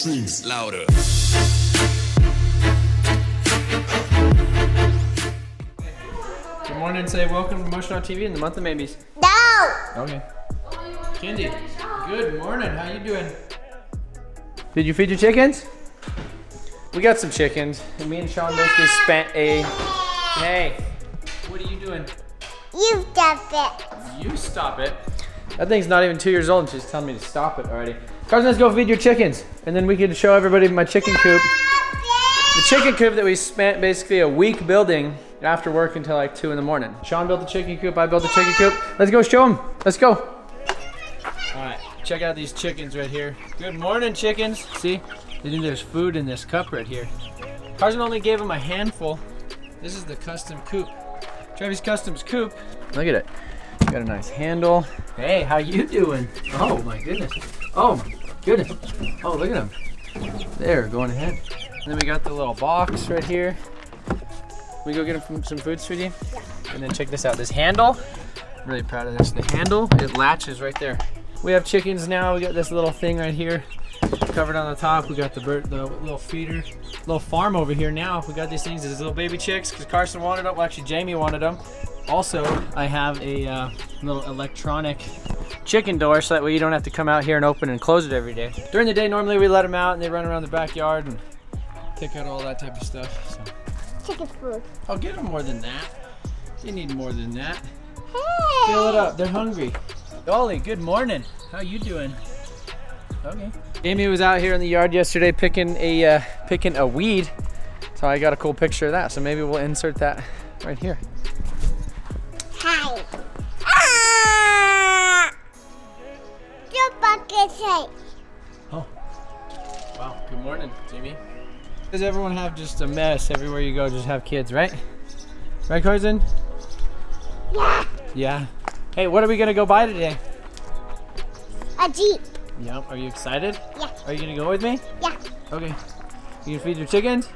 Streams louder. Good morning, say welcome to MotionAutoTv in the month of maybes. No! Okay. Kendi, good morning, how you doing? Did you feed your chickens? We got some chickens, and me and Sean basically spent a... Hey, what are you doing? You stop it. You stop it. That thing's not even 2 years old and she's telling me to stop it already. Carson, let's go feed your chickens. And then we can show everybody my chicken coop. The chicken coop that we spent basically a week building after work until like 2 in the morning. Sean built the chicken coop, I built the chicken coop. Let's go show them. Let's go. All right, check out these chickens right here. Good morning, chickens. See, there's food in this cup right here. Carson only gave them a handful. This is the custom coop. Trevi's Customs coop. Look at it. Got a nice handle. Hey, how you doing? Oh my goodness. Oh my goodness. Oh, look at them. There, going ahead. And then we got the little box right here. We go get them some food, sweetie? Yeah. And then check this out. This handle, I'm really proud of this. The handle, it latches right there. We have chickens now. We got this little thing right here covered on the top. We got the little feeder, little farm over here now. We got these things, these little baby chicks, because Carson wanted them. Well, actually, Jamie wanted them. Also, I have a little electronic chicken door so that way you don't have to come out here and open and close it every day. During the day, normally we let them out and they run around the backyard and pick out all that type of stuff. So. Chicken food. I'll give them more than that. They need more than that. Hey! Fill it up, they're hungry. Dolly, good morning. How you doing? Okay. Amy was out here in the yard yesterday picking a weed. So I got a cool picture of that. So maybe we'll insert that right here. Hi. Ah! Your bucket shape. Oh. Wow, good morning, Jamie. Does everyone have just a mess everywhere you go? Just have kids, right? Right, Carson? Yeah. Yeah. Hey, what are we gonna go buy today? A Jeep. Yeah. Are you excited? Yeah. Are you gonna go with me? Yeah. Okay. You gonna feed your chickens?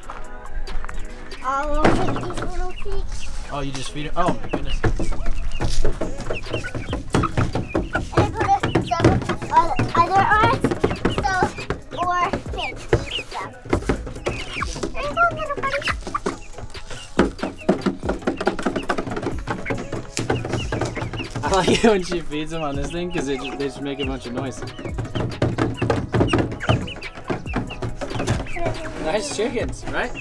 Oh, look at these little pigs. Oh, you just feed it? Oh my goodness. And I put some other arms, so, or pigs. So. There you go, little buddy. I like it when she feeds them on this thing because they just make a bunch of noise. Nice chickens, right?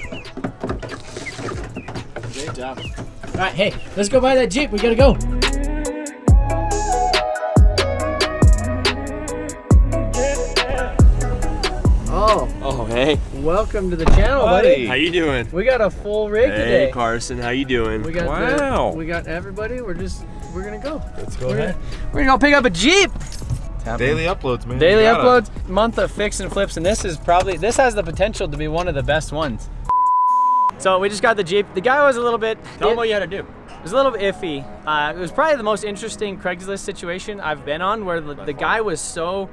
Great job. All right, hey, let's go buy that Jeep. We gotta go. Oh, hey. Welcome to the channel, buddy. How you doing? We got a full rig today. Hey, Carson, how you doing? We got wow. we got everybody. We're gonna go. Let's go ahead. We're gonna go pick up a Jeep. Daily uploads, man. Daily uploads, month of fix and flips, and this has the potential to be one of the best ones. So we just got the Jeep. The guy was a little bit... Tell him what you had to do. It was a little bit iffy. It was probably the most interesting Craigslist situation I've been on, where the guy was so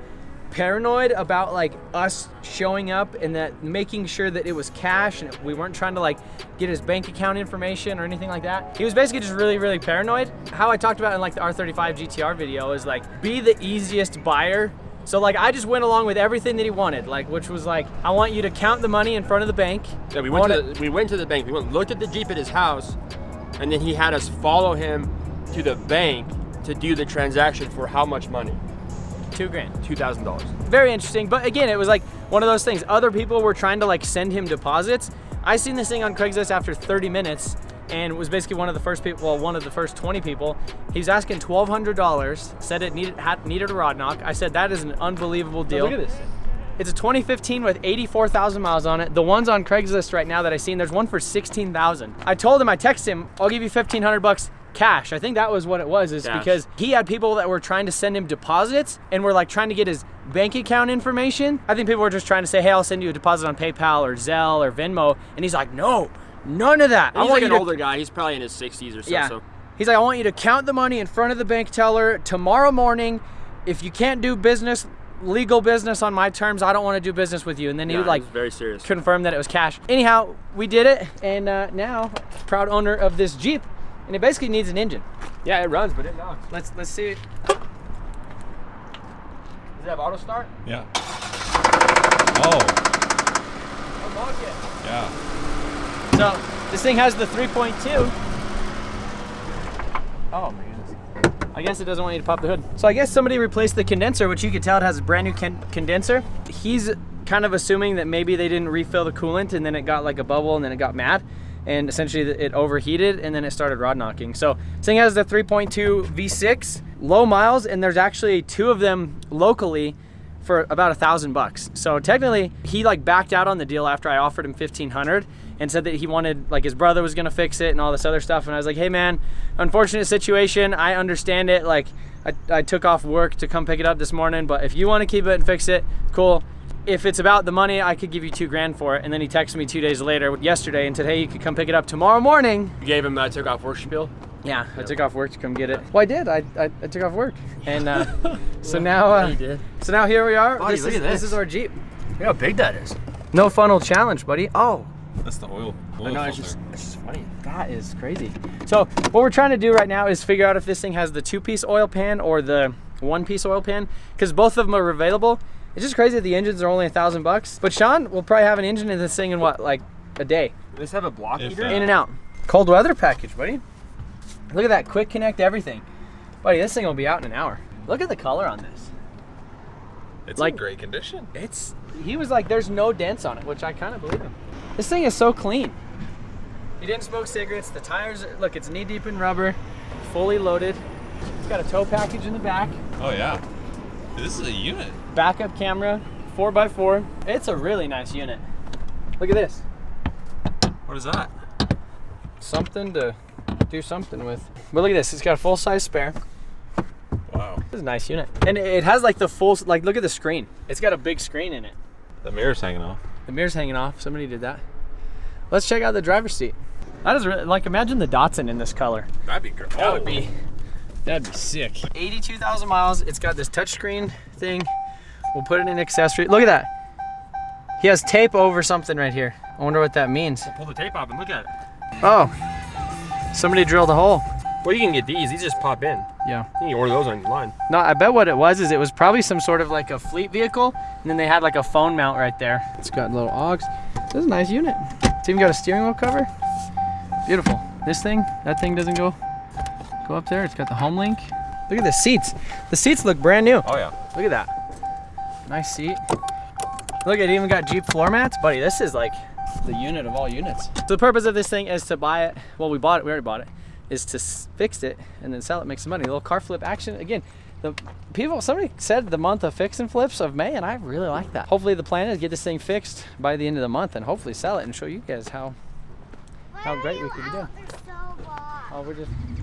paranoid about like us showing up and that making sure that it was cash and we weren't trying to like get his bank account information or anything like that. He was basically just really, really paranoid. How I talked about in like the R35 GTR video is like, be the easiest buyer. So like I just went along with everything that he wanted, like which was like, I want you to count the money in front of the bank. Yeah, we went to the bank. We looked at the Jeep at his house, and then he had us follow him to the bank to do the transaction for how much money? $2 grand. $2,000. Very interesting, but again, it was like one of those things. Other people were trying to like send him deposits. I seen this thing on Craigslist after 30 minutes and was basically one of the first people, well, one of the first 20 people. He was asking $1,200, said it needed a rod knock. I said, that is an unbelievable deal. Oh, look at this. It's a 2015 with 84,000 miles on it. The ones on Craigslist right now that I seen, there's one for 16,000. I told him, I texted him, I'll give you 1,500 bucks cash. I think that was what it was, is cash. Because he had people that were trying to send him deposits and were like trying to get his bank account information. I think people were just trying to say, hey, I'll send you a deposit on PayPal or Zelle or Venmo. And he's like, no, none of that. And he's like an older guy. He's probably in his 60s or so. Yeah. So. He's like, I want you to count the money in front of the bank teller tomorrow morning. If you can't do business, legal business on my terms, I don't want to do business with you. And then he would like very serious. confirm that it was cash. Anyhow, we did it, and now proud owner of this Jeep, and it basically needs an engine. Yeah, it runs, but it knocks. Let's see it. Does it have auto start? Yeah. Oh, A log kit. yeah. So this thing has the 3.2. Oh my goodness. I guess it doesn't want you to pop the hood. So I guess somebody replaced the condenser, which you can tell it has a brand new condenser. He's kind of assuming that maybe they didn't refill the coolant and then it got like a bubble and then it got mad. And essentially it overheated and then it started rod knocking. So this thing has the 3.2 V6, low miles, and there's actually 2 of them locally for about $1,000. So technically he like backed out on the deal after I offered him $1,500 and said that he wanted, like his brother was gonna fix it and all this other stuff. And I was like, hey man, unfortunate situation, I understand it. Like I took off work to come pick it up this morning, but if you wanna keep it and fix it, cool. If it's about the money, I could give you $2 grand for it. And then he texted me 2 days later, yesterday, and said, hey, you could come pick it up tomorrow morning. You gave him that took off work spiel? Yeah, I took off work to come get it. Well, I did. I took off work, and so now you did. So now here we are. Buddy, look at this. This is our Jeep. Look how big that is. No funnel challenge, buddy. Oh, That's the oil. I know, it's filter. just funny. that is crazy. So what we're trying to do right now is figure out if this thing has the 2-piece oil pan or the 1-piece oil pan, because both of them are available. It's just crazy that the engines are only $1,000. But Sean will probably have an engine in this thing in what, like a day? Does this have a block If heater? that- In and out. Cold weather package, buddy. Look at that, quick connect everything. Buddy, this thing will be out in an hour. Look at the color on this. It's like- in great condition. He was like, there's no dents on it, which I kind of believe him. This thing is so clean. He didn't smoke cigarettes. The tires, look, it's knee deep in rubber, fully loaded. It's got a tow package in the back, Oh yeah. This is a unit. backup camera, 4x4. It's a really nice unit. Look at this. What is that? Something to do something with. But look at this, it's got a full-size spare. Wow. This is a nice unit. And it has like the full, like look at the screen. It's got a big screen in it. The mirror's hanging off. The mirror's hanging off, somebody did that. Let's check out the driver's seat. That is really, like imagine the Datsun in this color. That'd be great. That'd be sick. 82,000 miles, it's got this touchscreen thing. We'll put it in accessory. Look at that. He has tape over something right here. I wonder what that means. Pull the tape off and look at it. Oh, somebody drilled a hole. Well, you can get these. These just pop in. Yeah. You can order those online. No, I bet what it was is it was probably some sort of like a fleet vehicle, and then they had like a phone mount right there. It's got little aux. This is a nice unit. It's even got a steering wheel cover. Beautiful. This thing, that thing doesn't go up there. It's got the home link. Look at the seats. The seats look brand new. Oh yeah. Look at that. Nice seat. Look, it even got Jeep floor mats. Buddy, this is like the unit of all units. So the purpose of this thing is to buy it. Well, we already bought it. Is to fix it and then sell it, make some money. A little car flip action. Again, somebody said the month of fix and flips of May, and I really like that. Hopefully the plan is get this thing fixed by the end of the month and hopefully sell it and show you guys how great we could be doing. Oh,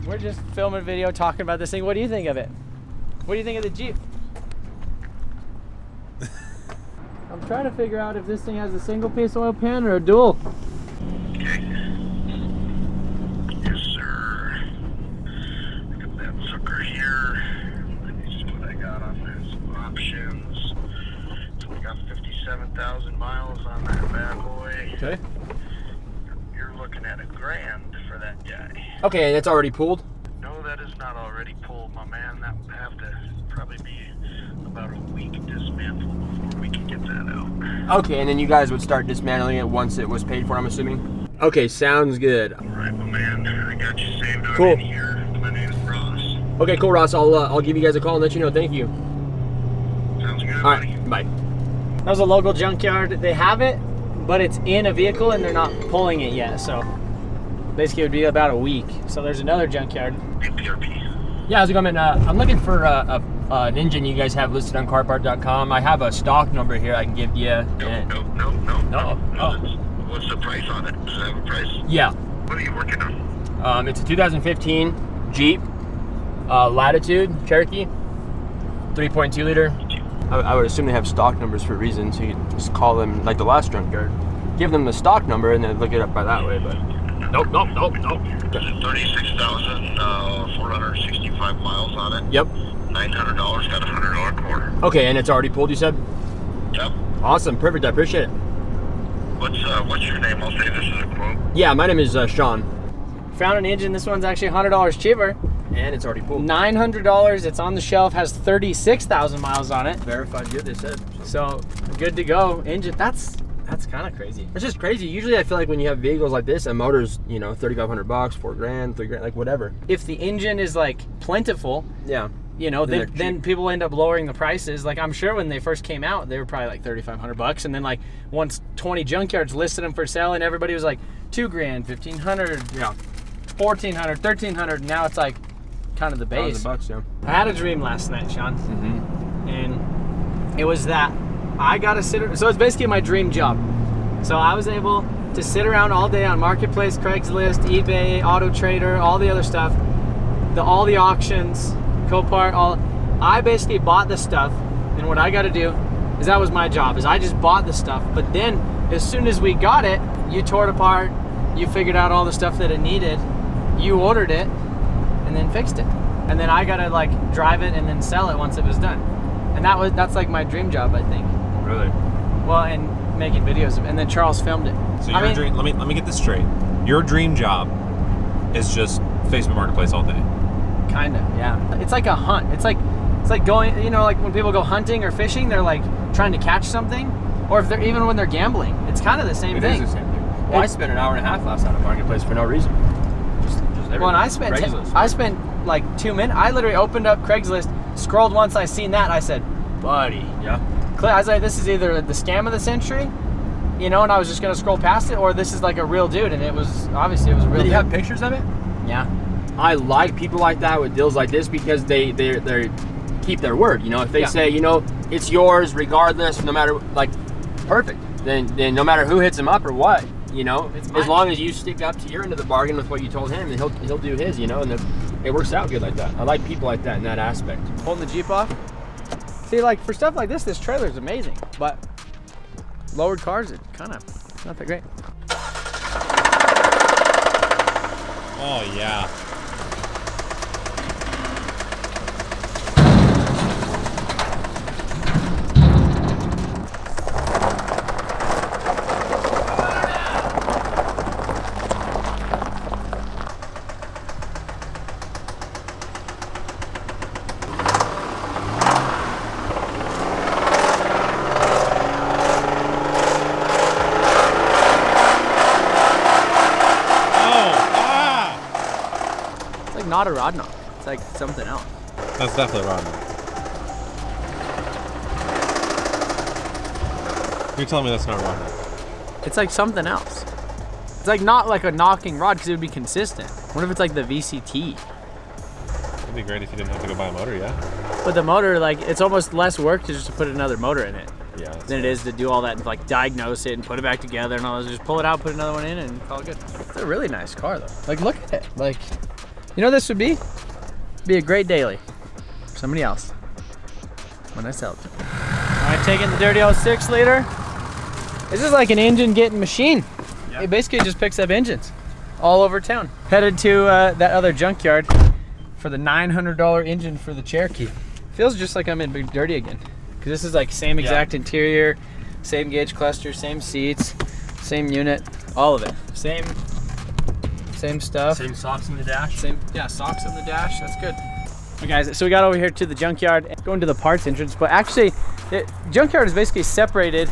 we're just filming a video talking about this thing. What do you think of it? What do you think of the Jeep? I'm trying to figure out if this thing has a single piece oil pan or a dual. Okay. Yes, sir. Look at that sucker here. Let me see what I got on this. Options. So we got 57,000 miles on that bad boy. Okay. You're looking at $1,000 for that guy. Okay, and it's already pulled? No, that is not already pulled, my man. That would have to probably be about a week dismantled before we can get that out. Okay, and then you guys would start dismantling it once it was paid for, I'm assuming? Okay, sounds good. All right, my man. I got you saved on Cool. in here. My name is Ross. Okay, cool, Ross. I'll give you guys a call and let you know. Thank you. Sounds good, All buddy. right, bye. That was a local junkyard. They have it, but it's in a vehicle and they're not pulling it yet. So basically it would be about a week. So there's another junkyard. PRP. Yeah, how's it going, man? I'm looking for an engine you guys have listed on carpart.com. I have a stock number here I can give you. No. No? Oh. What's the price on it? Does it have a price? Yeah. What are you working on? It's a 2015 Jeep Latitude Cherokee, 3.2 liter. I would assume they have stock numbers for a reason, so you can just call them like the last junkyard. Give them the stock number and then look it up by that way, but nope. There's 36,465 miles on it. Yep. $900, got a $100 core. Okay, and it's already pulled, you said? Yep. Awesome, perfect, I appreciate it. What's your name? I'll say this is a quote. Yeah, my name is Sean. Found an engine. This one's actually $100 cheaper. and it's already pulled. $900. It's on the shelf. Has 36,000 miles on it. Verified good, they said. So good to go. Engine. That's kind of crazy. It's just crazy. Usually I feel like when you have vehicles like this, a motor's, you know, $3,500, $4 grand, $3 grand, like whatever. If the engine is like plentiful, Yeah. you know, Then then people end up lowering the prices. Like I'm sure when they first came out, they were probably like $3,500, and then like once 20 junkyards listed them for sale, and everybody was like $2 grand, $1,500, Yeah. $1,400, $1,300. Now it's like kind of the base. $1,000, yeah. I had a dream last night, Sean, and it was that I got to sit. So it's basically my dream job. So I was able to sit around all day on Marketplace, Craigslist, eBay, Auto Trader, all the other stuff, all the auctions, Copart, all. I basically bought the stuff, and what I got to do is that was my job. Is I just bought the stuff, but then as soon as we got it, you tore it apart, you figured out all the stuff that it needed, you ordered it, and then fixed it, and then I got to like drive it and then sell it once it was done, and that's like my dream job, I think. Really? Well, and making videos of it, and then Charles filmed it. So your dream, let me get this straight. Your dream job is just Facebook Marketplace all day. Kind of, yeah. It's like a hunt. It's like going, you know, like when people go hunting or fishing, they're like trying to catch something, or if they're even when they're gambling, it's kind of the same thing. It is the same thing. Well, I spent an hour and a half last night at Marketplace for no reason. Just everything. Well, and I spent like 2 minutes. I literally opened up Craigslist, scrolled once, I seen that, I said, buddy. Yeah. I was like, this is either the scam of the century, you know, and I was just gonna scroll past it, or this is like a real dude, and it was obviously a real dude. Did you have pictures of it? Yeah. I like people like that with deals like this because they keep their word. You know, if they say, you know, it's yours regardless, no matter, like, perfect. Then no matter who hits him up or what, you know, as long as you stick up to your end of the bargain with what you told him, and he'll do his, you know, and it works out good like that. I like people like that in that aspect. Holding the Jeep off. See, like for stuff like this trailer is amazing, but lowered cars, it kind of not that great. Oh yeah. Not a rod knob. It's like something else. That's definitely wrong. You're telling me that's not wrong. It's like something else. It's like not like a knocking rod because it would be consistent. What if it's like the VCT? It'd be great if you didn't have to go buy a motor, yeah? But the motor, like, it's almost less work to just put another motor in it. Yeah. Than it is to do all that and like diagnose it and put it back together and all that. Just pull it out, put another one in, and call it good. It's a really nice car though. Like, look at it. Like, you know what this would be? Be a great daily for somebody else when I sell it to them. All right, taking the dirty old 6 liter. This is like an engine getting machine. It basically just picks up engines all over town. Headed to that other junkyard for the $900 engine for the Cherokee. Feels just like I'm in Big Dirty again. Cause this is like same exact interior, same gauge cluster, same seats, same unit, all of it. Same stuff. Same socks in the dash. Socks on the dash. That's good. Okay, guys, so we got over here to the junkyard, going to the parts entrance, but actually, the junkyard is basically separated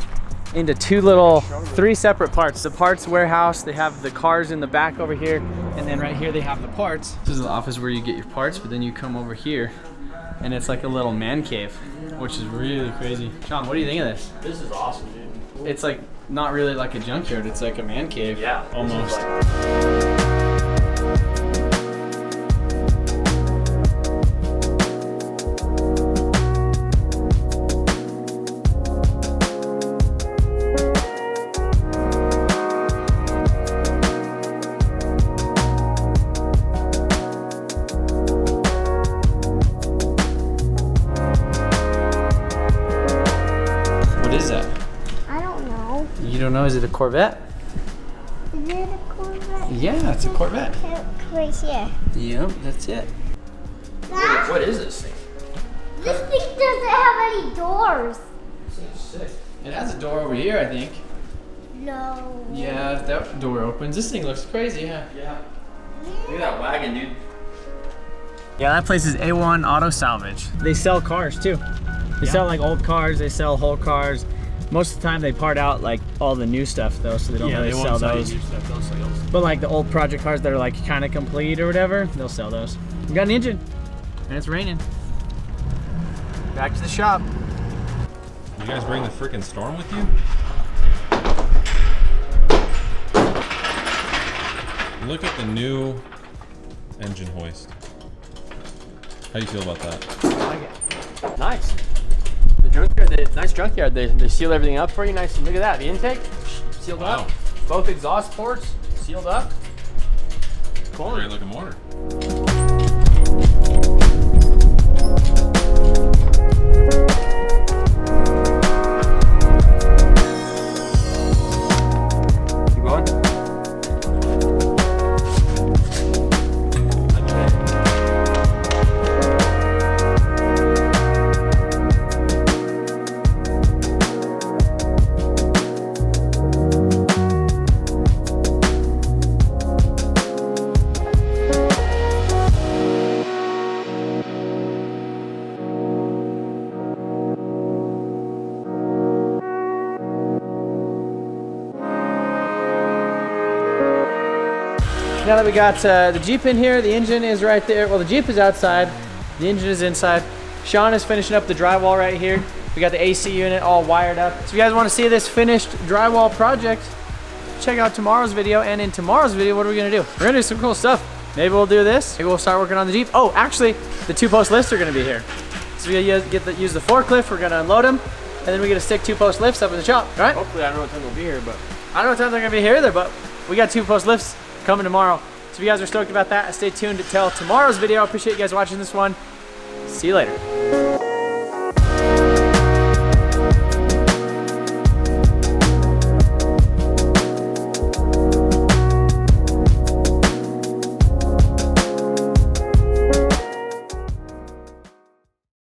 into 3 separate parts. The parts warehouse, they have the cars in the back over here, and then right here they have the parts. This is the office where you get your parts, but then you come over here, and it's like a little man cave, which is really crazy. Sean, what do you think of this? This is awesome, dude. It's like not really like a junkyard, it's like a man cave. Yeah. Almost. What is that? I don't know. You don't know? Is it a Corvette? Is it a Corvette? Yeah, it's a Corvette. Right here. Yep, that's it. That? What is this thing? This thing doesn't have any doors. Sick. It has a door over here, I think. No. Yeah, if that door opens. This thing looks crazy, huh? Yeah. Look at that wagon, dude. Yeah, that place is A1 Auto Salvage. They sell cars too. They sell like old cars, they sell whole cars. Most of the time they part out like all the new stuff though, so they don't really sell those. But like the old project cars that are like kind of complete or whatever, they'll sell those. We got an engine, and it's raining. Back to the shop. You guys bring the freaking storm with you? Look at the new engine hoist. How do you feel about that? I like it. Nice. The junkyard, nice junkyard. They seal everything up for you. Nice. Look at that. The intake sealed Wow. up. Both exhaust ports sealed up. Cool. Great looking motor. Keep going. Now that we got the Jeep in here, the engine is right there. Well, the Jeep is outside, the engine is inside. Sean is finishing up the drywall right here. We got the AC unit all wired up. So if you guys want to see this finished drywall project, check out tomorrow's video. And in tomorrow's video, what are we gonna do? We're gonna do some cool stuff. Maybe we'll do this. Maybe we'll start working on the Jeep. Oh, actually, the 2-post lifts are gonna be here. So we use the forklift, we're gonna unload them, and then we're gonna stick 2-post lifts up in the shop, all right? Hopefully, I don't know what time they'll be here, but I don't know what time they're gonna be here either, but we got 2-post lifts coming tomorrow. So if you guys are stoked about that, stay tuned until tomorrow's video. I appreciate you guys watching this one. See you later.